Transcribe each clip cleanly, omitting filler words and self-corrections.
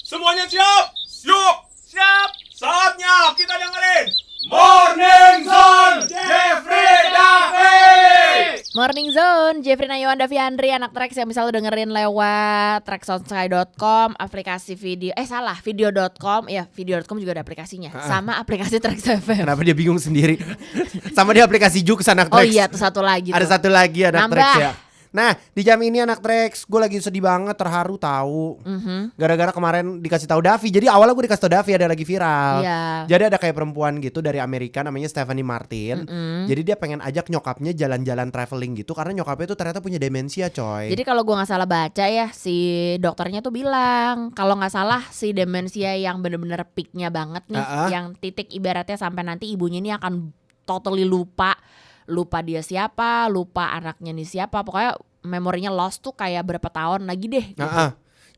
Semuanya siap? Siap. Siap. Saatnya kita dengerin Morning Zone Jeffrey Davi. Morning Zone, Jeffrey Nayawan Davi Andri, anak Trax yang bisa lo dengerin lewat traxonsky.com, aplikasi video.com, ya video.com juga ada aplikasinya, sama aplikasi Trax FM. Kenapa dia bingung sendiri? Sama dia aplikasi Jux anak Trax. Oh iya, tuh satu lagi tuh. Ada satu lagi anak Nambah. Trax ya. Nah di jam ini anak Trax, gue lagi sedih banget, terharu tahu. Gara-gara kemarin dikasih tahu Davi. Jadi awalnya gue dikasih tahu Davi ada lagi viral. Iya. Jadi ada kayak perempuan gitu dari Amerika namanya Stephanie Martin. Jadi dia pengen ajak nyokapnya jalan-jalan traveling gitu karena nyokapnya tuh ternyata punya demensia coy. Jadi kalau gua nggak salah baca ya, si dokternya tuh bilang kalau nggak salah si demensia yang bener-bener peaknya banget nih, yang titik ibaratnya sampai nanti ibunya ini akan totally lupa dia siapa, lupa anaknya nih siapa, pokoknya memorinya lost tuh kayak berapa tahun lagi deh gitu.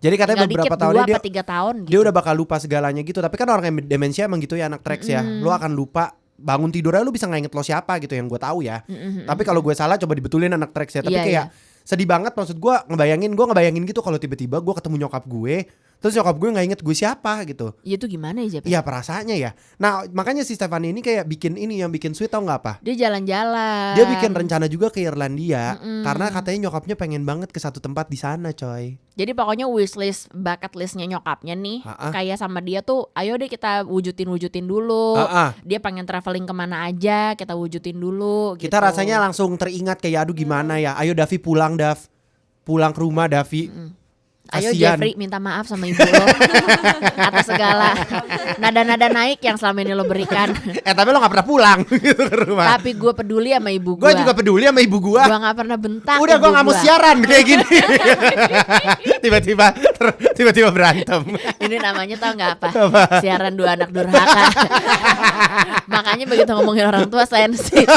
Jadi katanya Tinggal beberapa dikit, tahun 2 dia apa 3 tahun gitu. dia udah bakal lupa segalanya gitu. Tapi kan orang yang demensia emang gitu ya anak Trax ya. Lu akan lupa bangun tidurnya, lu bisa nggak inget lo siapa gitu yang gue tahu ya. Tapi kalau gue salah coba dibetulin anak Trax ya. Tapi Iya, kayak sedih banget, maksud gue ngebayangin gitu kalau tiba-tiba gue ketemu nyokap gue, terus nyokap gue nggak inget gue siapa gitu. Iya tuh gimana ya Jeff? Iya perasaannya ya. Nah makanya si Stephanie ini kayak bikin ini yang bikin sweet, tau nggak apa? Dia jalan-jalan. Dia bikin rencana juga ke Irlandia karena katanya nyokapnya pengen banget ke satu tempat di sana coy. Jadi pokoknya wishlist, bucket listnya nyokapnya nih, kayak sama dia tuh, ayo deh kita wujudin dulu. Dia pengen traveling kemana aja, kita wujudin dulu. Kita gitu. rasanya langsung teringat kayak aduh gimana ya. Ayo Davi pulang pulang ke rumah Davi. Ayo Kasian. Jeffrey minta maaf sama ibu lo atas segala nada-nada naik yang selama ini lo berikan. Tapi lo gak pernah pulang gitu ke rumah. Tapi gue peduli sama ibu gue. Gue juga peduli sama ibu gue. Gue gak pernah bentak. Udah gue ibu gak mau gua. siaran kayak gini. Tiba-tiba berantem. Ini namanya tau gak apa? Siaran dua anak durhaka. Makanya begitu ngomongin orang tua sensi.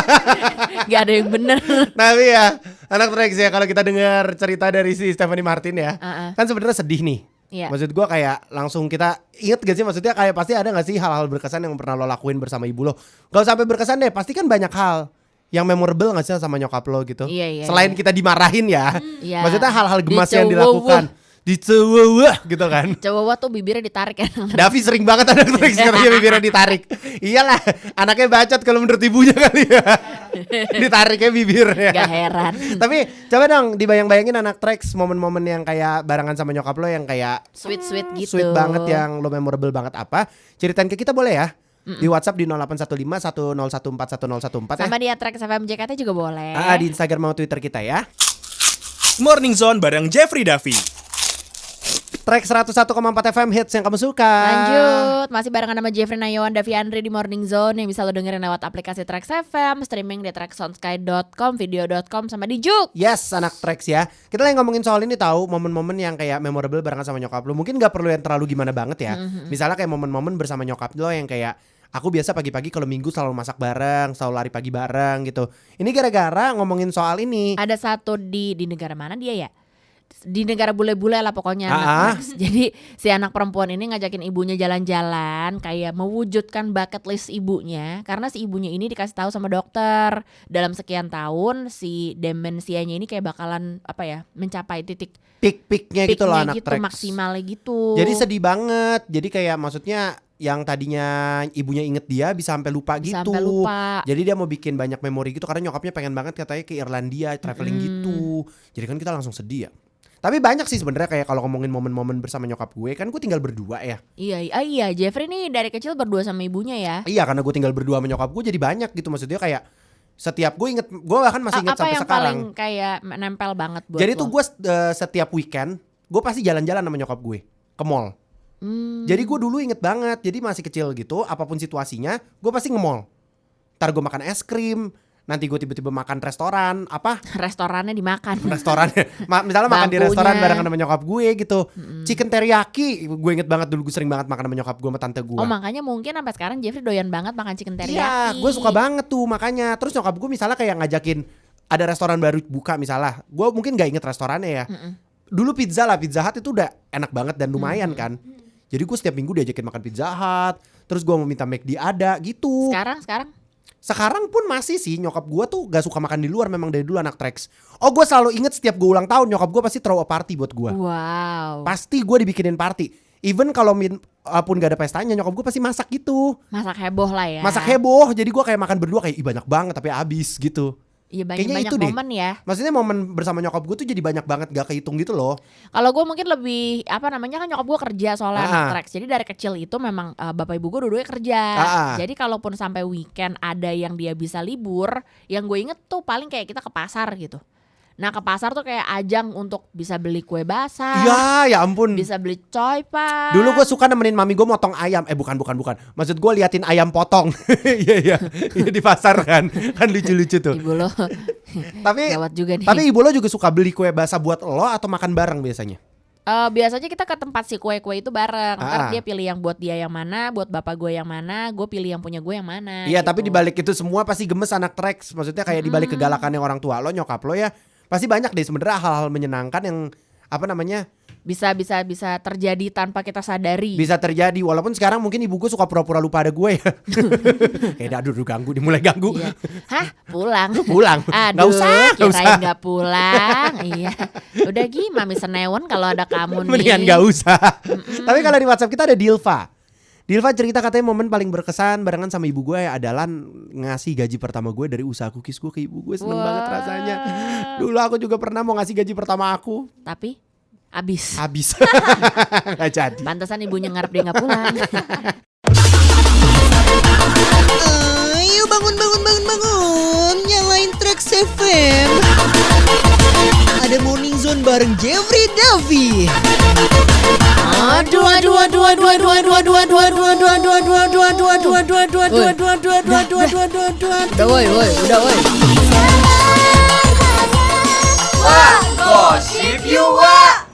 Gak ada yang bener. Tapi ya anak Trax ya, kalau kita dengar cerita dari si Stephanie Martin ya, kan sebenarnya sedih nih. Iya. Maksud gue kayak langsung kita inget gak sih, maksudnya kayak pasti ada gak sih hal-hal berkesan yang pernah lo lakuin bersama ibu lo. Gak sampai berkesan deh, pasti kan banyak hal yang memorable gak sih sama nyokap lo gitu. Iya, Selain kita dimarahin ya, Iya. maksudnya hal-hal gemas yang Dicewuh. dilakukan. Dicewuh gitu kan. Cowok tuh bibirnya ditarik kan. Davi sering banget anak Trax katanya bibirnya ditarik. Iyalah, anaknya bacot kalau menurut ibunya kali ya. Ditariknya bibirnya. Gak heran. Tapi coba dong dibayang-bayangin anak Trax momen-momen yang kayak barengan sama nyokap lo yang kayak Sweet gitu. sweet banget, yang lo memorable banget apa. Ceritain ke kita boleh ya. Di WhatsApp di 0815 1014 1014 ya. Sama dia Trax FM JKT juga boleh. Di Instagram mau Twitter kita ya. Morning Zone bareng Jeffrey Davi. Trax 101,4 FM hits yang kamu suka. Lanjut, masih barengan sama Jeffrey Nayawan Davi Andri di Morning Zone yang bisa lo dengerin lewat aplikasi Trax FM, streaming di traxonsky.com, video.com, sama di Juk. Yes, anak Trax ya. Kita lagi ngomongin soal ini tahu, momen-momen yang kayak memorable barengan sama nyokap lo. Mungkin gak perlu yang terlalu gimana banget ya. Misalnya kayak momen-momen bersama nyokap lo yang kayak aku biasa pagi-pagi kalau minggu selalu masak bareng, selalu lari pagi bareng gitu. Ini gara-gara ngomongin soal ini. Ada satu di negara mana dia ya? Di negara bule-bule lah pokoknya anak Trax. Jadi si anak perempuan ini ngajakin ibunya jalan-jalan, kayak mewujudkan bucket list ibunya, karena si ibunya ini dikasih tahu sama dokter dalam sekian tahun si demensianya ini kayak bakalan mencapai titik Pik-piknya gitu loh anak gitu, Trax. maksimalnya gitu. Jadi sedih banget. Jadi kayak maksudnya yang tadinya ibunya inget dia bisa sampai lupa gitu. Sampai lupa. Jadi dia mau bikin banyak memori gitu karena nyokapnya pengen banget katanya ke Irlandia traveling gitu. Jadi kan kita langsung sedih ya. Tapi banyak sih sebenarnya kayak kalau ngomongin momen-momen bersama nyokap gue, kan gue tinggal berdua ya. Iya, Jeffrey nih dari kecil berdua sama ibunya ya. Iya, karena gue tinggal berdua sama nyokap gue jadi banyak gitu. Maksudnya kayak setiap gue inget, gue bahkan masih inget Apa sampai yang sekarang. paling kayak nempel banget buat Jadi lo? tuh gue setiap weekend gue pasti jalan-jalan sama nyokap gue ke mall. Jadi gue dulu inget banget, jadi masih kecil gitu, apapun situasinya gue pasti nge-mall. Ntar gue makan es krim, nanti gue tiba-tiba makan restoran, Restorannya dimakan. restorannya misalnya makan di Bangkunya. restoran barengan sama nyokap gue gitu. Chicken teriyaki gue inget banget, dulu gue sering banget makan sama nyokap gue sama tante gue. Oh makanya mungkin sampai sekarang Jeffrey doyan banget makan chicken teriyaki. Iya, gue suka banget tuh makanya. Terus nyokap gue misalnya kayak ngajakin ada restoran baru buka misalnya, gue mungkin gak inget restorannya ya. Dulu Pizza Hut itu udah enak banget dan lumayan kan. Jadi gue setiap minggu diajakin makan Pizza Hut. Terus gue mau minta McD ada gitu. Sekarang pun masih sih nyokap gue tuh gak suka makan di luar, memang dari dulu anak Trax. Oh gue selalu inget setiap gue ulang tahun nyokap gue pasti throw a party buat gue. Wow. Pasti gue dibikinin party. Even kalau pun gak ada pestanya, nyokap gue pasti masak gitu. Masak heboh lah ya. Masak heboh, jadi gue kayak makan berdua kayak ih banyak banget tapi habis gitu. Iya Kayaknya banyak itu deh. momen ya. Maksudnya momen bersama nyokap gue tuh jadi banyak banget gak kehitung gitu loh. Kalau gue mungkin lebih kan nyokap gue kerja soalnya anak tracks. Jadi dari kecil itu memang bapak ibu gue dua-duanya kerja. Jadi kalaupun sampai weekend ada yang dia bisa libur, yang gue inget tuh paling kayak kita ke pasar gitu. Nah ke pasar tuh kayak ajang untuk bisa beli kue basah. Iya, ya ampun. Bisa beli coy pan. Dulu gue suka nemenin mami gue motong ayam. Bukan. Maksud gue liatin ayam potong. Iya di pasar kan lucu-lucu tuh. Ibu lo Tapi gawat juga nih. Tapi ibu lo juga suka beli kue basah buat lo atau makan bareng biasanya? Biasanya kita ke tempat si kue-kue itu bareng. Ntar dia pilih yang buat dia yang mana, buat bapak gue yang mana, gue pilih yang punya gue yang mana. Iya, gitu. tapi dibalik itu semua pasti gemes anak tracks. Maksudnya kayak dibalik kegalakan yang orang tua lo, nyokap lo ya, pasti banyak deh sebenarnya hal-hal menyenangkan yang bisa terjadi tanpa kita sadari. bisa terjadi. Walaupun sekarang mungkin ibu gue suka pura-pura lupa ada gue ya. Kayak aduh ganggu, dimulai ganggu. Iya. Hah, pulang. Nggak usah. Kirain nggak pulang. Iya. Udah Mami Senewan kalau ada kamu nih. Mendingan nggak usah. Tapi kalau di WhatsApp kita ada Dilva cerita katanya momen paling berkesan barengan sama ibu gue adalah ngasih gaji pertama gue dari usaha cookies gue ke ibu gue. Seneng banget rasanya. Dulu aku juga pernah mau ngasih gaji pertama aku, tapi habis. Nggak jadi. Pantesan ibunya ngarep dia nggak pulang. Ayo bangun. Nyalain Trax FM. Ada Morning Zone bareng Jeffrey Davi. Udah woi. Gosip Yuwa.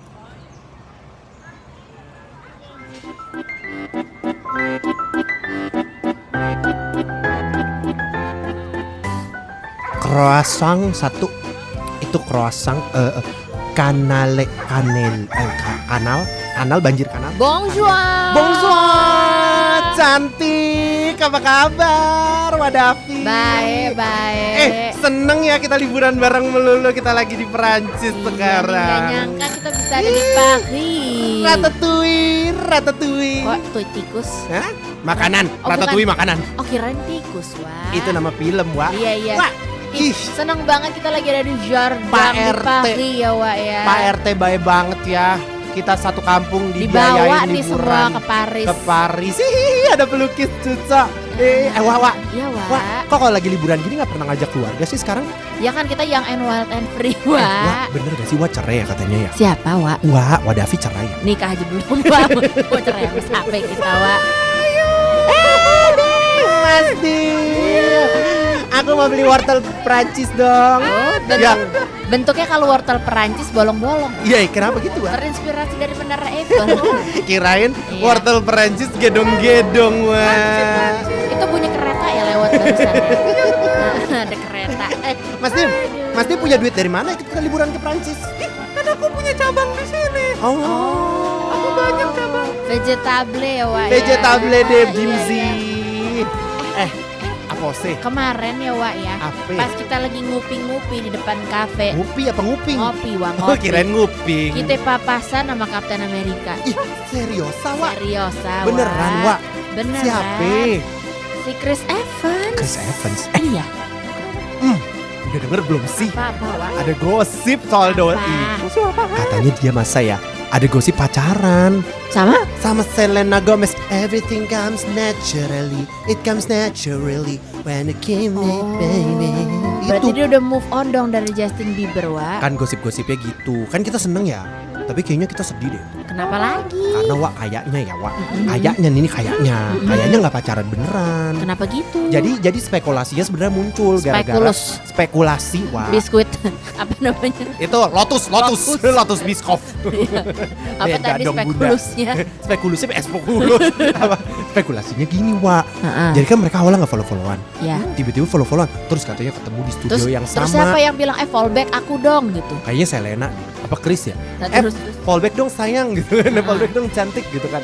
Croissant satu itu croissant kanal banjir kanal. Bonjour, cantik, apa kabar, Wadafi? Baik. Seneng ya kita liburan bareng melulu, kita lagi di Perancis sekarang. Gak nyangka kita bisa ada di Paris. Ratatouille. Kok tuh tikus? Hah? Makanan, ratatouille makanan. Oh kirain tikus, Wak. Itu nama film, Wak. Iya. Wak. Ih, seneng banget kita lagi ada di Jardin Pak di RT. Paris ya, Wak ya. Pak RT baik banget ya. Kita satu kampung dibawa dibiayain nih semua liburan ke Paris. Hihi, ada pelukis Cuca. Wak. Iya, Wak. Wak, kok kalau lagi liburan gini gak pernah ngajak keluarga sih sekarang? Ya kan kita yang wild and free, Wak. Wak, bener gak sih Wak cerai ya katanya ya? Siapa, Wak? Wak, Wadafi cerai ya? Nikah aja belum, Wak. Wak cerai sama siapa kita, Wak? Mas Dil, aku mau beli wortel Prancis dong. Bentuknya kalau wortel Perancis bolong-bolong. Iya, kenapa gitu, Wak? Terinspirasi dari Menara Eiffel. Kirain Iya. wortel Perancis gedong-gedong, Wak. Itu bunyi kereta ya lewat barusan. Ada kereta. Mas Dim punya duit dari mana kita liburan ke Prancis? Kan aku punya cabang di sini. Oh. Aku banyak cabang. Vegetable ya, Wak. Vegetable ya. deh, Iya, Jimzy. iya. Apa sih? Kemarin ya, Wak ya. Apa? Pas kita lagi ngupi-ngupi di depan kafe. Ngupi apa nguping? Ngopi, Wak, Oh, ngopi. kirain nguping. Kita papasan sama Kapten Amerika. Ih, seriosa, Wak? Seriosa, Wak. Beneran, Wak? Beneran. Siapa? Si Chris Evans. Chris Evans. Iya. Udah denger belum sih? Apa, Wak? Ada gosip soal doi. Apa? Katanya dia masa ya ada gosip pacaran Sama? Selena Gomez. Everything comes naturally. It comes naturally when you give me, baby. Berarti Itu dia udah move on dong dari Justin Bieber, Wak. kan gosip-gosipnya gitu. Kan kita seneng ya. Tapi kayaknya kita sedih deh. Kenapa lagi? Karena Wak kayaknya ya Wak. Kayaknya nggak pacaran beneran. Kenapa gitu? Jadi spekulasinya sebenarnya muncul gara-gara spekulasi Wak. Biskuit. Apa namanya? Itu Lotus Biscoff. Apa Beda tadi dong, Bunda. spekulusnya? Spekulus. Apa? Spekulasinya gini Wak. Heeh. Jadi kan mereka awalnya nggak follow-followan. Ya. Tiba-tiba follow-followan. Terus katanya ketemu di studio yang Terus sama. siapa yang bilang fallback aku dong gitu? Kayaknya Selena deh. Apa Chris ya? Nah, terus Fallback dong sayang gitu. Fallback dong cantik gitu kan.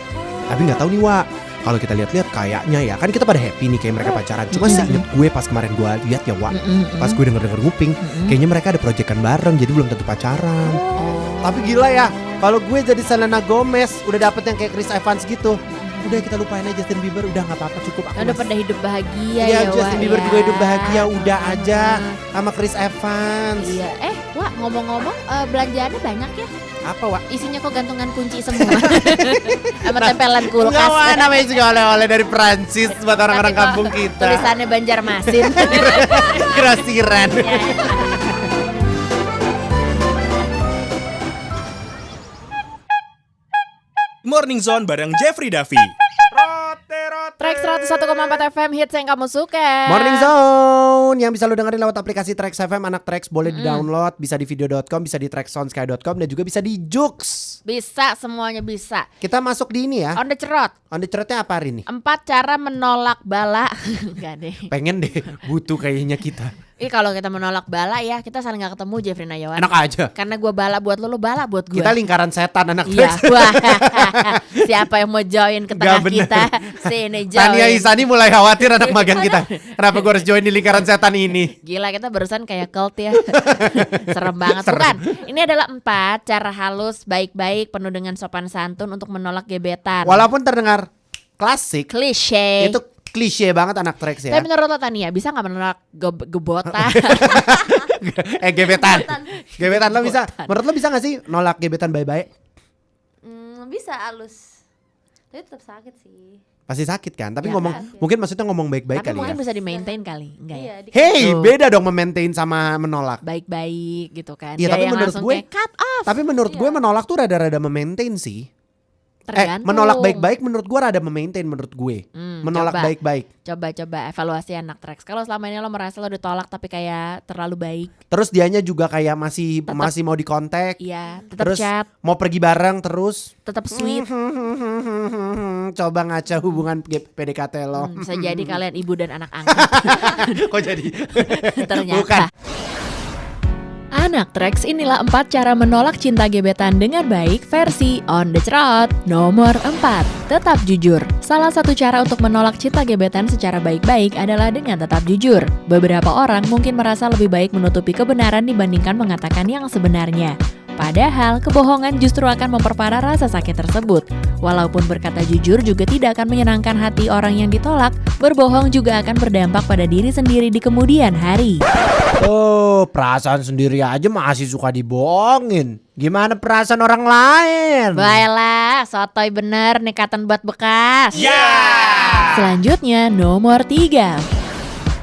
Tapi nggak tahu nih Wak. Kalau kita lihat-lihat kayaknya ya kan kita pada happy nih kayak mereka pacaran. Cuma seinget gue pas kemarin gue lihat ya Wak. Pas gue denger nguping, kayaknya mereka ada proyekan bareng jadi belum tentu pacaran. Tapi gila ya, Kalau gue jadi Selena Gomez udah dapet yang kayak Chris Evans gitu. Udah kita lupain aja Justin Bieber, udah nggak apa-apa cukup aku. Udah Mas. pada hidup bahagia Iya, ya Justin Wak, Bieber ya. juga hidup bahagia, udah aja sama Chris Evans. Iya, Wak ngomong-ngomong belanjaannya banyak ya. Apa, Wak? Isinya kok gantungan kunci semua. Sama tempelan kulkas. Enggak, Wak, namanya juga oleh-oleh dari Prancis buat orang-orang Tapi kok kampung kita. Tulisannya Banjarmasin. Grosiran. Ya. Morning Zone bareng Jeffrey Davi. Trax 101,4 FM hits yang kamu suka. Morning Zone yang bisa lo dengerin lewat aplikasi Trax FM. Anak Trax boleh di-download, bisa di video.com, bisa di traxsonsky.com dan juga bisa di Joox. Bisa, semuanya bisa. Kita masuk di ini ya. On the cerot. On the Cerotnya apa hari ini? 4 cara menolak bala. Enggak deh. Pengen deh, butuh kayaknya kita. Kalau kita menolak bala ya, kita saling gak ketemu Jeffrey Nayawan. Enak aja. Karena gue bala buat lo bala buat gue. Kita lingkaran setan anak Iya. Trax. Wah. Siapa yang mau join ke tengah bener. kita? Sini join. Tania Isani mulai khawatir anak magang kita. Kenapa gue harus join di lingkaran setan ini? Gila, kita barusan kayak cult ya. Serem banget. Bukan. Ini adalah 4 cara halus, baik-baik, penuh dengan sopan santun untuk menolak gebetan. Walaupun terdengar klasik, Klise. itu klise banget anak Trax ya. Tapi menurut lo Tania, bisa gak menolak gebotan? Gebetan. Gebetan lo bisa. Menurut lo bisa gak sih nolak gebetan baik-baik? Bisa halus. Tapi tetap sakit sih. Pasti sakit kan? Tapi Ya ngomong kan? mungkin maksudnya ngomong baik-baik Tapi kali ya. mungkin bisa di-maintain kali. Enggak ya? Iya, Hey, Tuh. beda dong memaintain sama menolak. Baik-baik gitu kan. Iya, Dia tapi yang menurut langsung gue- kayak cut off. Tapi menurut gue menolak tuh rada-rada memaintain sih. Tergantung. Menolak baik-baik menurut gue rada memaintain menurut gue. Menolak coba. baik-baik. Coba evaluasi anak Trax. Kalau selama ini lo merasa lo ditolak tapi kayak terlalu baik, Terus dianya juga kayak masih mau dikontak. iya, tetap Terus chat, mau pergi bareng terus. tetap sweet. Coba ngaca hubungan PDKT lo. Bisa jadi kalian ibu dan anak angkat. Kok jadi? Ternyata. Bukan. Anak Trax, inilah 4 cara menolak cinta gebetan dengan baik versi On The Trot. Nomor 4, tetap jujur. Salah satu cara untuk menolak cinta gebetan secara baik-baik adalah dengan tetap jujur. Beberapa orang mungkin merasa lebih baik menutupi kebenaran dibandingkan mengatakan yang sebenarnya. Padahal, kebohongan justru akan memperparah rasa sakit tersebut. Walaupun berkata jujur juga tidak akan menyenangkan hati orang yang ditolak, berbohong juga akan berdampak pada diri sendiri di kemudian hari. Oh, perasaan sendiri aja masih suka dibohongin. Gimana perasaan orang lain? Baiklah, sotoy bener, nikatan buat bekas. Ya. Selanjutnya, nomor 3.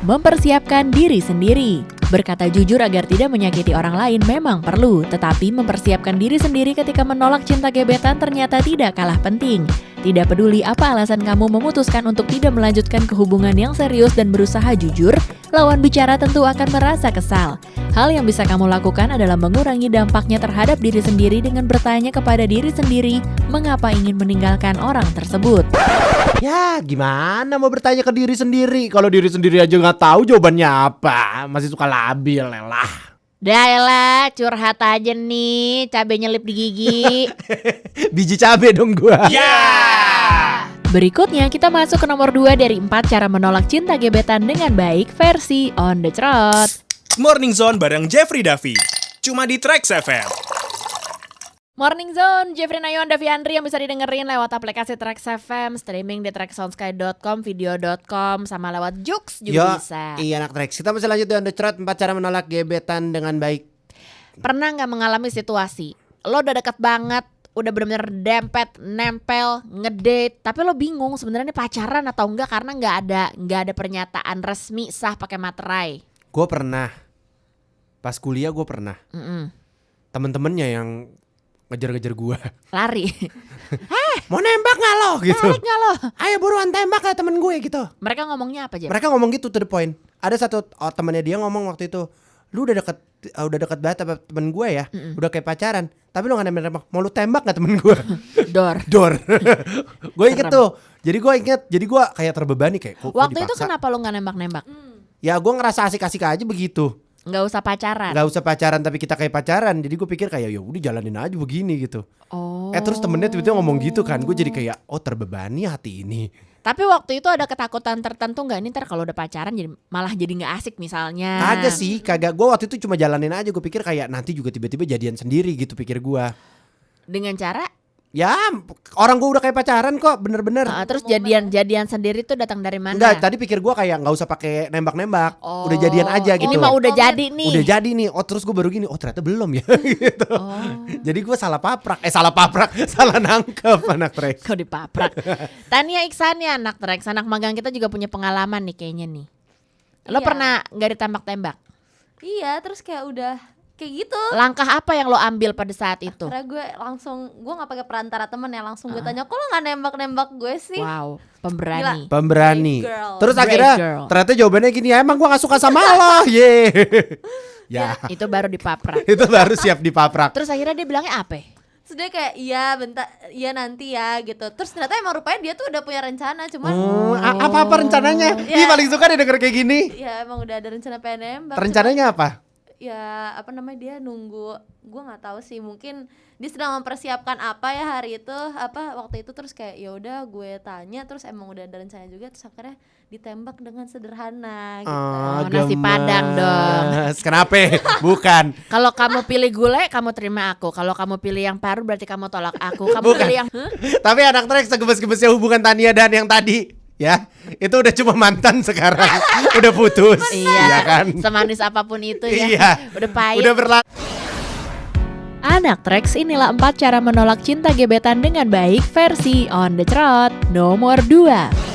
Mempersiapkan diri sendiri. Berkata jujur agar tidak menyakiti orang lain memang perlu, tetapi mempersiapkan diri sendiri ketika menolak cinta gebetan ternyata tidak kalah penting. Tidak peduli apa alasan kamu memutuskan untuk tidak melanjutkan ke hubungan yang serius dan berusaha jujur, lawan bicara tentu akan merasa kesal. Hal yang bisa kamu lakukan adalah mengurangi dampaknya terhadap diri sendiri dengan bertanya kepada diri sendiri mengapa ingin meninggalkan orang tersebut. Ya, gimana mau bertanya ke diri sendiri kalau diri sendiri aja nggak tahu jawabannya apa? Masih suka labil lah. Dahlah, curhat aja nih, cabai nyelip di gigi. Biji cabe dong gua. Berikutnya kita masuk ke nomor 2 dari 4 cara menolak cinta gebetan dengan baik versi On The Trot. Morning Zone bareng Jeffrey Davi. Cuma di Trax FM. Morning Zone, Jeffrey Nayawan, Davi Andri yang bisa didengerin lewat aplikasi Trax FM, streaming di traxsonsky.com, video.com, sama lewat Joox juga bisa. Iya anak Trax. Kita masih lanjut di On The Trot, 4 cara menolak gebetan dengan baik. Pernah gak mengalami situasi, lo udah deket banget, udah bener-bener dempet, nempel, ngedate, tapi lo bingung sebenarnya ini pacaran atau enggak karena nggak ada pernyataan resmi sah pakai materai. Gue pernah. Pas kuliah gue pernah. Temen-temennya yang ngejar-ngejar gue. Lari. Mau nembak gak lo gitu? Tarik gak lo? Ayo buruan tembak lah temen gue gitu. Mereka ngomongnya apa aja? Mereka ngomong gitu to the point. Ada satu temennya dia ngomong waktu itu, lu udah deket banget sama temen gue ya, udah kayak pacaran, tapi lu gak nembak. Mau lu tembak gak temen gue? Dor. Gue inget tuh. Jadi gue kayak terbebani kayak kok Waktu itu dipaksa? kenapa lo gak nembak-nembak? Ya gue ngerasa asik-asik aja begitu. Nggak usah pacaran. Gak usah pacaran tapi kita kayak pacaran. Jadi gue pikir kayak ya udah jalanin aja begini gitu. Oh. Terus temennya tiba-tiba ngomong gitu kan. Gue jadi kayak oh terbebani hati ini. Tapi waktu itu ada ketakutan tertentu nggak nih ntar kalau udah pacaran jadi malah jadi nggak asik misalnya? Kagak sih, kagak. Gue waktu itu cuma jalanin aja. Gue pikir kayak nanti juga tiba-tiba jadian sendiri gitu pikir gue. Dengan cara Ya orang gue udah kayak pacaran kok bener-bener. terus jadian sendiri tuh datang dari mana? Enggak, tadi pikir gue kayak nggak usah pakai nembak-nembak, Oh. udah jadian aja gitu. Ini mah udah jadi nih. Udah jadi nih. Oh terus gue baru gini, oh ternyata belum ya gitu. Jadi gue salah paprak, salah nangkep anak Trax. Kau dipaprak. Tania Iksan ya anak Trax, anak magang kita juga punya pengalaman nih kayaknya nih. Lo Iya. pernah nggak ditembak-tembak? Iya, terus kayak udah kayak gitu. Langkah apa yang lo ambil pada saat itu? Karena gue nggak pakai perantara temen ya, langsung gue tanya, kok lo nggak nembak gue sih? Wow, pemberani. Pemberani. Brave girl. Terus Brave akhirnya girl. ternyata jawabannya gini, ya emang gue gak suka sama lo. Ye. Ya Itu baru dipaprak. itu baru siap dipaprak. Terus akhirnya dia bilangnya apa? Terus dia kayak iya bentar, iya nanti ya gitu. Terus ternyata emang rupanya dia tuh udah punya rencana, cuman Apa-apa rencananya? Ih paling suka deh denger kayak gini. ya emang udah ada rencana pengen nembak. Rencananya apa? Ya apa namanya, dia nunggu, gue nggak tahu sih, mungkin dia sedang mempersiapkan apa ya hari itu, apa waktu itu. Terus kayak ya udah gue tanya, terus emang udah ada rencana juga, terus akhirnya ditembak dengan sederhana gitu. Oh, nasi Padang dong. Kenapa? Bukan. Kalau kamu pilih gulai, kamu terima aku. Kalau kamu pilih yang paru, berarti kamu tolak aku. Kamu Bukan. pilih yang Tapi anak Trax segebes-gebesnya hubungan Tania dan yang tadi, ya itu udah cuma mantan sekarang, udah putus, iya kan? Semanis apapun itu ya. Iya. Udah pahit. Udah berlalu. Anak Trax, inilah 4 cara menolak cinta gebetan dengan baik versi On The Trot. Nomor 2.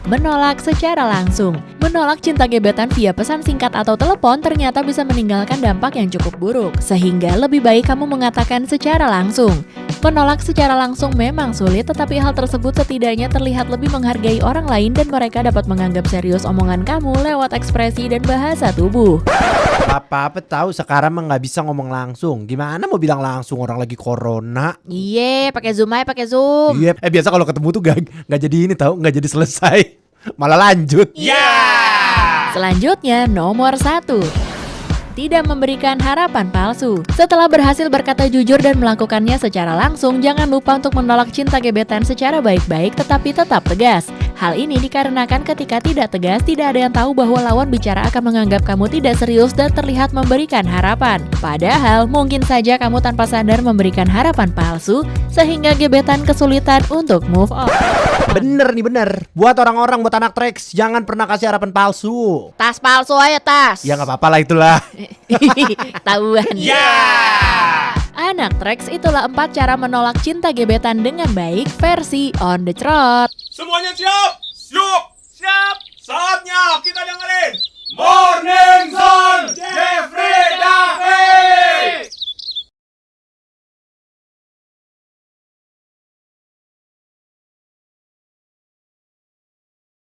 Menolak secara langsung. Menolak cinta gebetan via pesan singkat atau telepon ternyata bisa meninggalkan dampak yang cukup buruk. Sehingga lebih baik kamu mengatakan secara langsung. Menolak secara langsung memang sulit, tetapi hal tersebut setidaknya terlihat lebih menghargai orang lain dan mereka dapat menganggap serius omongan kamu lewat ekspresi dan bahasa tubuh. Apa-apa tahu sekarang mah nggak bisa ngomong langsung. Gimana mau bilang langsung orang lagi corona? Iye, pakai Zoom aja, pakai Zoom. Iya, biasa kalau ketemu tuh nggak jadi ini tahu, nggak jadi selesai, malah lanjut. Selanjutnya, nomor 1. Tidak memberikan harapan palsu. Setelah berhasil berkata jujur dan melakukannya secara langsung, jangan lupa untuk menolak cinta gebetan secara baik-baik tetapi tetap tegas. Hal ini dikarenakan ketika tidak tegas, tidak ada yang tahu bahwa lawan bicara akan menganggap kamu tidak serius dan terlihat memberikan harapan. Padahal, mungkin saja kamu tanpa sadar memberikan harapan palsu, sehingga gebetan kesulitan untuk move on. Bener nih bener. Buat orang-orang, buat anak Trax, jangan pernah kasih harapan palsu. Tas palsu aja, tas. Ya nggak apa-apa lah itulah. Tahuan. Anak Trax, itulah 4 cara menolak cinta gebetan dengan baik versi On The Trot. Semuanya siap? Siap! Siap! Saatnya kita dengerin Morning Zone Jeffrey Davi!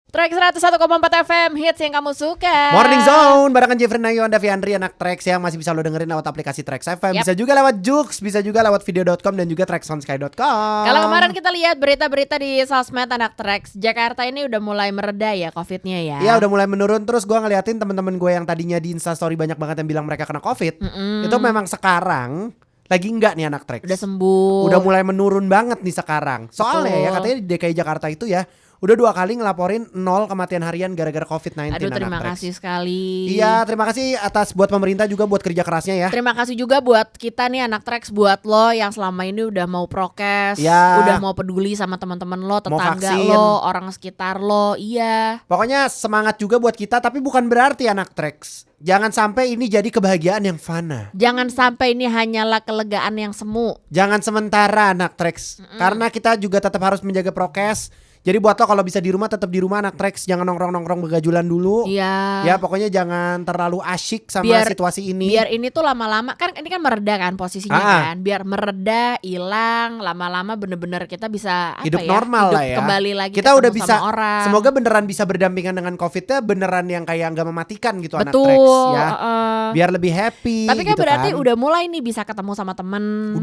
Trax 101,4 FM, hits yang kamu suka. Morning Zone barengan Jeffrey Nayuan, Davi Andri, anak Trax yang masih bisa lo dengerin lewat aplikasi Trax FM. Yap. Bisa juga lewat Joox, bisa juga lewat video.com dan juga traxonsky.com. Kalau kemarin kita lihat berita-berita di sosmed anak Trax, Jakarta ini udah mulai mereda ya COVID-nya ya. Iya udah mulai menurun. Terus gue ngeliatin teman-teman gue yang tadinya di Instastory banyak banget yang bilang mereka kena COVID. Itu memang sekarang lagi enggak nih anak Trax. Udah sembuh. Udah mulai menurun banget nih sekarang. Soalnya Betul. ya katanya di DKI Jakarta itu ya udah 2 kali ngelaporin 0 kematian harian gara-gara COVID-19. Aduh, anak terima Trax. kasih sekali. Iya terima kasih atas buat pemerintah juga buat kerja kerasnya ya. Terima kasih juga buat kita nih anak Trax, buat lo yang selama ini udah mau prokes, Ya. udah mau peduli sama teman-teman lo, tetangga vaksin. lo, orang sekitar lo. Iya. Pokoknya semangat juga buat kita, tapi bukan berarti anak Trax jangan sampai ini jadi kebahagiaan yang fana. Jangan sampai ini hanyalah kelegaan yang semu. Jangan sementara anak Trax, karena kita juga tetap harus menjaga prokes. Jadi buat lo kalau bisa di rumah tetap di rumah anak Trax, jangan nongkrong-nongkrong begajulan dulu. Iya. Ya pokoknya jangan terlalu asyik sama Biar- situasi ini. Biar ini tuh lama-lama kan ini kan mereda kan posisinya kan. Biar mereda, hilang, lama-lama bener-bener kita bisa apa Hidup ya? normal hidup lah ya. Kembali lagi Kita ketemu udah bisa, sama orang. semoga beneran bisa berdampingan dengan COVID-nya, beneran yang kayak nggak mematikan gitu anak betul. Trax ya. heeh. Biar lebih happy. Tapi kan gitu berarti kan. udah mulai nih bisa ketemu sama temen.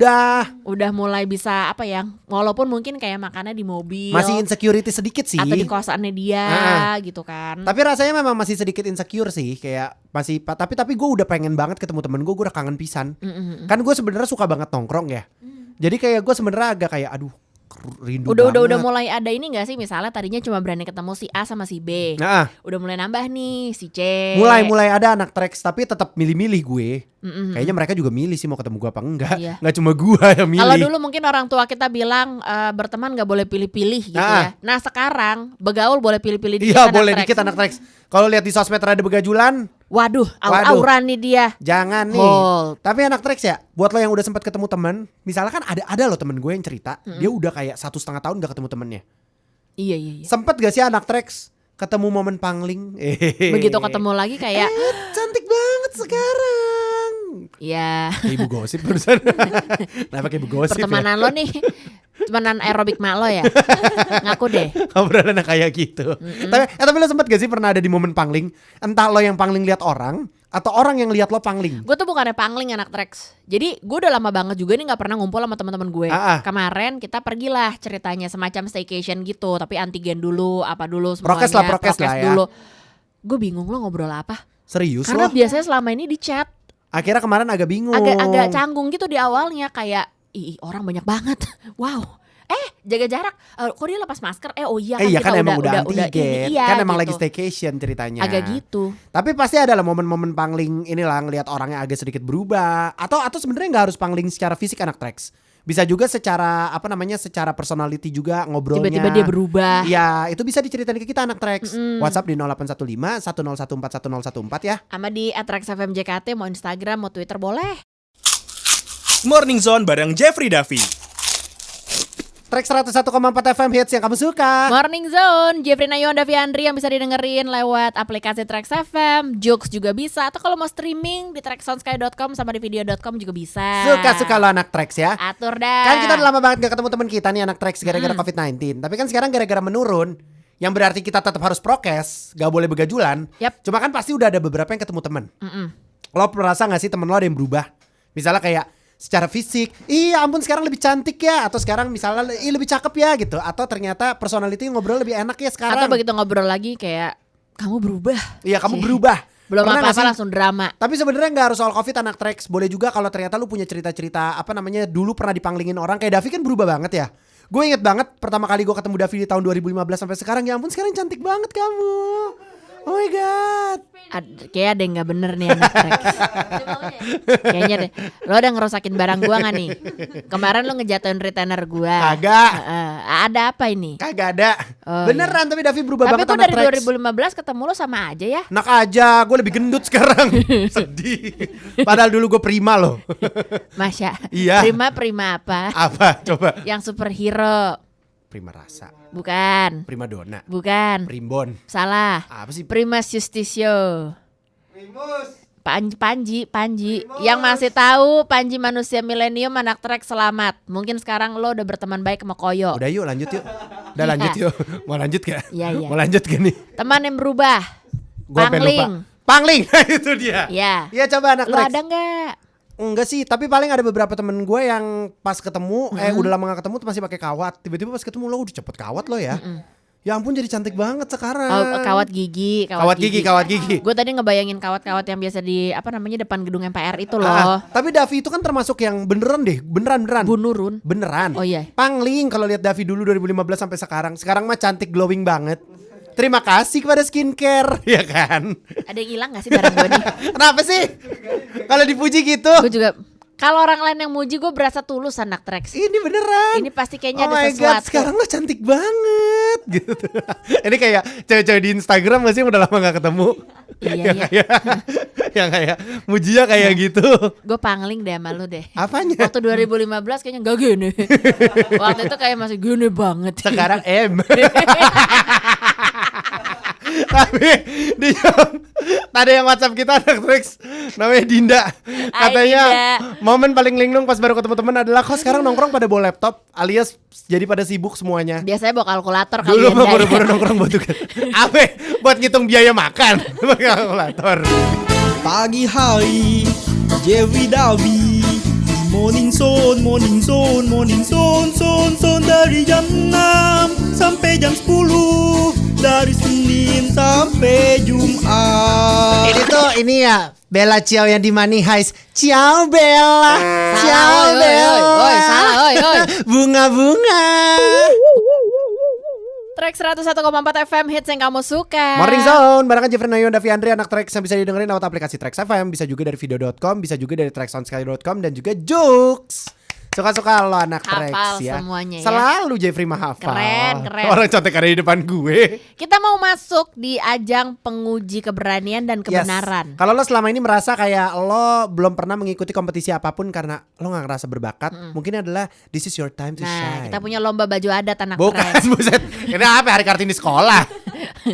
Udah mulai bisa apa ya? Walaupun mungkin kayak makannya di mobil. masih insecurity sedikit sih. atau di kosannya dia gitu kan. Tapi rasanya memang masih sedikit insecure sih, kayak masih tapi gue udah pengen banget ketemu temen gue udah kangen pisan. Kan gue sebenarnya suka banget nongkrong ya. Jadi kayak gue sebenarnya agak kayak aduh rindu Udah banget. mulai ada ini gak sih, misalnya tadinya cuma berani ketemu si A sama si B. Nah, Udah mulai nambah nih si C. mulai ada anak treks tapi tetap milih-milih gue. Kayaknya mereka juga milih sih mau ketemu gue apa enggak. Iya. Nggak cuma gue yang milih. Kalau dulu mungkin orang tua kita bilang berteman gak boleh pilih-pilih gitu ya. Nah sekarang begaul boleh pilih-pilih dikit. Iya boleh dikit anak treks. Kalau lihat di sosmed ada begajulan, Waduh, aura nih dia. jangan nih. Hold. Tapi anak treks ya, buat lo yang udah sempat ketemu teman, misalnya kan ada lo temen gue yang cerita, dia udah kayak 1,5 tahun gak ketemu temennya. Iya. Sempet gak sih anak treks ketemu momen pangling? Begitu ketemu lagi kayak Cantik banget sekarang. ya Kayak ibu gosip barusan. Kenapa kayak ibu gosip pertemanan lo nih temenan aerobik mak lo ya. Ngaku deh. Obrolan kayak gitu. Tapi lo sempet gak sih pernah ada di momen pangling? Entah lo yang pangling lihat orang atau orang yang lihat lo pangling. Gue tuh bukannya pangling anak treks. Jadi gue udah lama banget juga nih nggak pernah ngumpul sama teman-teman gue. Kemarin kita pergilah ceritanya semacam staycation gitu, tapi antigen dulu, apa dulu semuanya. Prokes lah ya. dulu. Gue bingung lo ngobrol apa. Serius Karena lo? biasanya selama ini di chat Akhirnya kemarin agak bingung. agak canggung gitu di awalnya kayak ih orang banyak banget. Wow. Jaga jarak. Kok dia lepas masker? Oh iya kan Iya kita kan emang udah antigen. ini, iya, Kan emang gitu. lagi staycation ceritanya. Agak gitu. Tapi pasti ada lah momen-momen pangling inilah ngelihat orangnya agak sedikit berubah. Atau sebenarnya nggak harus pangling secara fisik anak treks. Bisa juga secara secara personality juga ngobrolnya. Tiba-tiba dia berubah. Iya, itu bisa diceritain ke kita anak treks. WhatsApp di 0815 1014 1014 ya. Sama di @rexfmjkt, mau Instagram, mau Twitter boleh. Morning Zone bareng Jeffrey Davi. Treks 101,4 FM hits yang kamu suka. Morning Zone, Jeffrey Nayuan, Davi Andri yang bisa didengerin lewat aplikasi Trax FM, Joox juga bisa, atau kalau mau streaming di traxsonsky.com sama di video.com juga bisa. Suka-suka lo anak treks ya. Atur dah. Kan kita udah lama banget gak ketemu teman kita nih anak treks gara-gara COVID-19. Tapi kan sekarang gara-gara menurun, yang berarti kita tetap harus prokes, gak boleh begajulan. Yap. Cuma kan pasti udah ada beberapa yang ketemu teman. Lo merasa gak sih temen lo ada yang berubah? Misalnya kayak secara fisik, iya ampun sekarang lebih cantik ya, atau sekarang misalnya lebih cakep ya gitu, atau ternyata personality ngobrol lebih enak ya sekarang. Atau begitu ngobrol lagi kayak kamu berubah. Iya kamu berubah. Belum Pernah nggak apa-apa sih? langsung drama. Tapi sebenarnya nggak harus soal covid anak treks, boleh juga kalau ternyata lu punya cerita-cerita dulu pernah dipanglingin orang. Kayak Davi kan berubah banget ya. Gue inget banget pertama kali gue ketemu Davi di tahun 2015 sampai sekarang, ya ampun sekarang cantik banget kamu. Oh my god. Kayak ada yang gak bener nih anak Trax. Kayaknya deh. Lo udah ngerusakin barang gua gak nih? Kemarin lo ngejatuhin retainer gua. Kagak. Ada apa ini? Kagak ada. Oh, Beneran tapi Davi berubah Tapi banget kok anak dari treks. 2015 ketemu lo sama aja ya? Enak aja, gue lebih gendut sekarang. Sedih. Padahal dulu gue prima loh. Masya. Iya. Prima apa? Apa coba? Yang superhero. Prima rasa. Bukan. Prima dona. Bukan. Primbon. Salah. Apa sih? Primus Justisio. Panji. Yang masih tahu Panji manusia milenium anak Trax selamat. Mungkin sekarang lo udah berteman baik sama Koyo. Udah yuk lanjut yuk. Udah lanjut yuk. Mau lanjut gak? Iya. Mau lanjut gak nih? Teman yang berubah. Gua sampai lupa. Pangling. Itu dia. Iya. Iya coba anak Lo Trax. ada nggak? Enggak sih, tapi paling ada beberapa temen gue yang pas ketemu, udah lama gak ketemu tuh masih pakai kawat. Tiba-tiba pas ketemu lo udah cepet kawat lo ya. Ya ampun jadi cantik banget sekarang. Oh, kawat gigi. Kawat gigi. Gue tadi ngebayangin kawat-kawat yang biasa di depan gedung MPR itu loh. Tapi Davi itu kan termasuk yang beneran deh, beneran. Bunurun. Beneran. Oh iya. Pangling kalau lihat Davi dulu 2015 sampai sekarang. Sekarang mah cantik glowing banget. Terima kasih kepada skincare, ya kan? Ada yang hilang gak sih barang gue nih? Kenapa sih? Kalau dipuji gitu. Gue juga. Kalau orang lain yang muji gue berasa tulus anak Trax. Ini beneran. Ini pasti kayaknya oh ada my sesuatu. God, sekarang lo cantik banget gitu. Ini kayak cewek-cewek di Instagram masih udah lama gak ketemu. Iya. Yang kayak mujinya kayak gitu. Gue pangling deh sama lu deh. Apanya? Waktu 2015 kayaknya gak gini. Waktu itu kayak masih gini banget. Sekarang M. Tapi di tadi yang WhatsApp kita anak Trax namanya Dinda. Katanya momen paling linglung pas baru ketemu teman adalah kok sekarang nongkrong pada bawa laptop alias jadi pada sibuk semuanya. Biasanya bawa kalkulator kali Dulu ya. mah boro-boro nongkrong buat tugas. Apa? Buat ngitung biaya makan. Pakai kalkulator. Pagi hari Jeffrey Davi Morning Zone dari jam 6 sampai jam 10 dari Senin sampai Jumat. Ini ya Bella Ciao yang di Money Heist. Ciao Bella. Salah, oi. oi. Bunga-bunga. Track 101,4 FM hits yang kamu suka. Morning Zone barengan Jeffrey Nayon, Davi Andri, anak Trax yang bisa didengerin lewat aplikasi Trax FM, bisa juga dari video.com, bisa juga dari traxonsekali.com dan juga Joox. Suka-suka lo anak Trax Hafal ya. semuanya ya. Selalu Jeffrey mah hafal. Keren. Orang contek ada di depan gue. Kita mau masuk di ajang penguji keberanian dan kebenaran. Yes. Kalau lo selama ini merasa kayak lo belum pernah mengikuti kompetisi apapun karena lo gak ngerasa berbakat, mungkin adalah this is your time to Nah, shine. kita punya lomba baju adat anak Bukan, Trax. buset. Ini apa hari Kartini sekolah?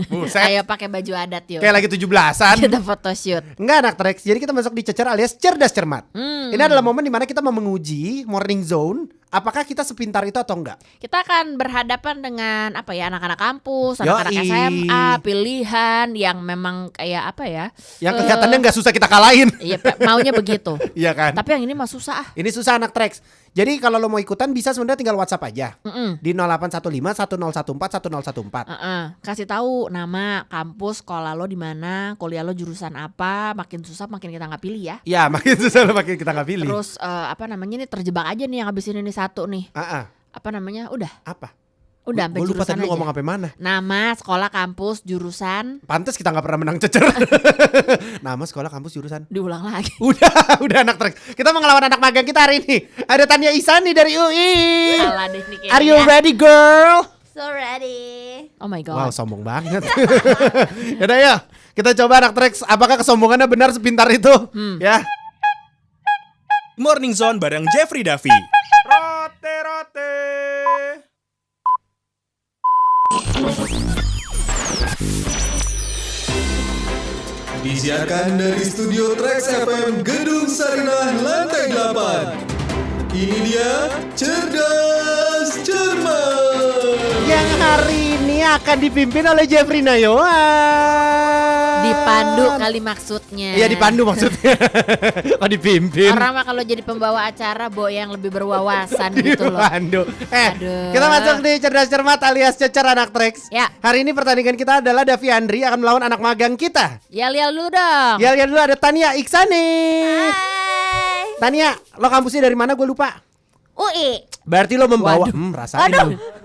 Buset. Ayo pakai baju adat yuk. Kayak lagi 17-an. Kita photoshoot. Enggak anak Trax. Jadi kita masuk di cecer alias cerdas cermat. Ini adalah momen dimana kita mau menguji Morning Zone. Apakah kita sepintar itu atau enggak? Kita akan berhadapan dengan apa ya, anak-anak kampus, anak-anak Yoi. SMA, pilihan yang memang kayak apa ya? Yang kelihatannya nggak susah kita kalahin. Iya, maunya begitu. Iya kan? Tapi yang ini mah susah. Ini susah anak Trax. Jadi kalau lo mau ikutan bisa sebenarnya tinggal WhatsApp aja. Mm-mm. Di 0815 1014 1014. Kasih tahu nama, kampus, sekolah lo di mana, kuliah lo jurusan apa. Makin susah makin kita nggak pilih ya. Ya makin susah lo makin kita nggak pilih. Terus apa namanya nih, terjebak aja nih yang habis ini nih satu nih. Apa namanya? Udah Apa? sampai Gue lupa jurusan tadi lo aja. ngomong apa mana. Nama, sekolah, kampus, jurusan. Pantes kita nggak pernah menang cecer. Nama, sekolah, kampus, jurusan. Diulang lagi. Udah anak Trax. Kita mau ngelawan anak magang kita hari ini. Ada Tania Isani dari UI. Salah deh nih kayaknya. Are you ready girl? So ready. Oh my god. Wow, sombong banget. Yaudah ya, kita coba anak Trax. Apakah kesombongannya benar sepintar itu? Ya. Morning Zone bareng Jeffrey Davi. Rote. Disiarkan dari studio Trax FM Gedung Sarinah lantai 8. Ini dia Cerdas Cermat. Yang hari ini akan dipimpin oleh Jeffrey Nayoan. Dipandu kali maksudnya. Iya dipandu maksudnya. Kok dipimpin? Orang mah kalau jadi pembawa acara yang lebih berwawasan gitu loh. Dipandu. Aduh. Kita masuk di Cerdas Cermat alias Cecer anak Trax. Ya. Hari ini pertandingan kita adalah Davi Andri akan melawan anak magang kita. Yel dulu dong. Ya lihat dulu ada Tania Iksani. Hai. Tania, lo kampusnya dari mana gue lupa. UI. Berarti lo membawa rasain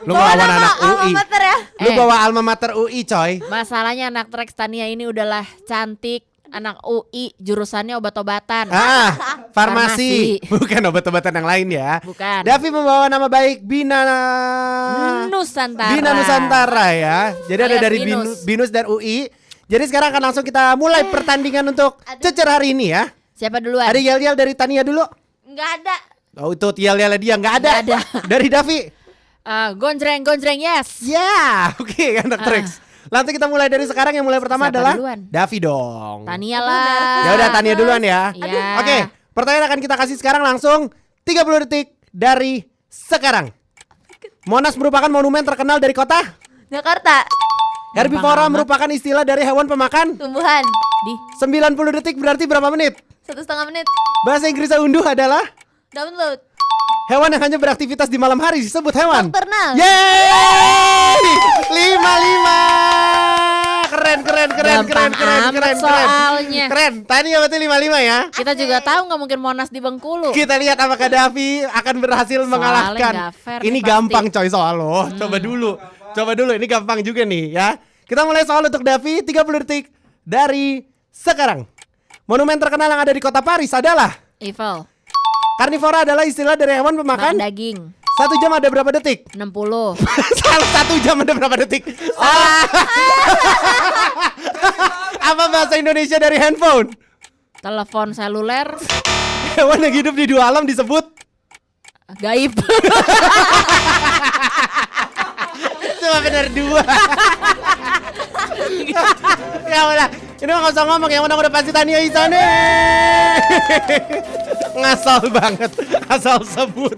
lo melawan anak UI. Mater ya. Lo bawa alma mater UI coy. Masalahnya anak Trax Tania ini udahlah cantik, anak UI, jurusannya obat-obatan. Farmasi. Bukan obat-obatan yang lain ya. Bukan. Davi membawa nama baik Bina Nusantara. Bina Nusantara ya. Jadi ada Alias dari Binus dan UI. Jadi sekarang akan langsung kita mulai pertandingan untuk cecer hari ini ya. Siapa duluan? Ada yel-yel dari Tania dulu. Nggak ada. Oh itu yel-yel dia nggak ada. Nggak ada. Dari Davi. Gonjreng yes. Ya, oke anak Trax. Nanti kita mulai dari sekarang, yang mulai pertama Siapa adalah duluan? Davi dong. Tania lah. Ya udah Tania duluan ya. Iya. Oke, pertanyaan akan kita kasih sekarang langsung 30 detik dari sekarang. Monas merupakan monumen terkenal dari kota. Jakarta. Herbivora amat. merupakan istilah dari hewan pemakan. Tumbuhan. Di 90 detik berarti berapa menit? 1,5 menit. Bahasa Inggrisnya unduh adalah Download. hewan yang hanya beraktivitas di malam hari disebut hewan. Nocturnal. Yeay! 55. Keren. Gampang amat soalnya. Keren. Tania berarti 55 ya. kita juga tahu nggak mungkin Monas di Bengkulu. Kita lihat apakah Davi akan berhasil mengalahkan. nggak fair Ini nih gampang pasti. coy soal lo. Coba dulu. Ini gampang juga nih ya. Kita mulai soal untuk Davi 30 detik dari sekarang. Monumen terkenal yang ada di kota Paris adalah Eiffel. karnivora adalah istilah dari hewan pemakan. Makan daging. 1 jam ada berapa detik? 60. Salah, 1 jam ada berapa detik? Apa bahasa Indonesia dari handphone? Telepon seluler. Hewan yang hidup di dua alam disebut Gaib. cuma benar 2. Ya udah, ini mah nggak usah ngomong, yang menang udah pasti Tania Isane. Ngasal banget, asal sebut.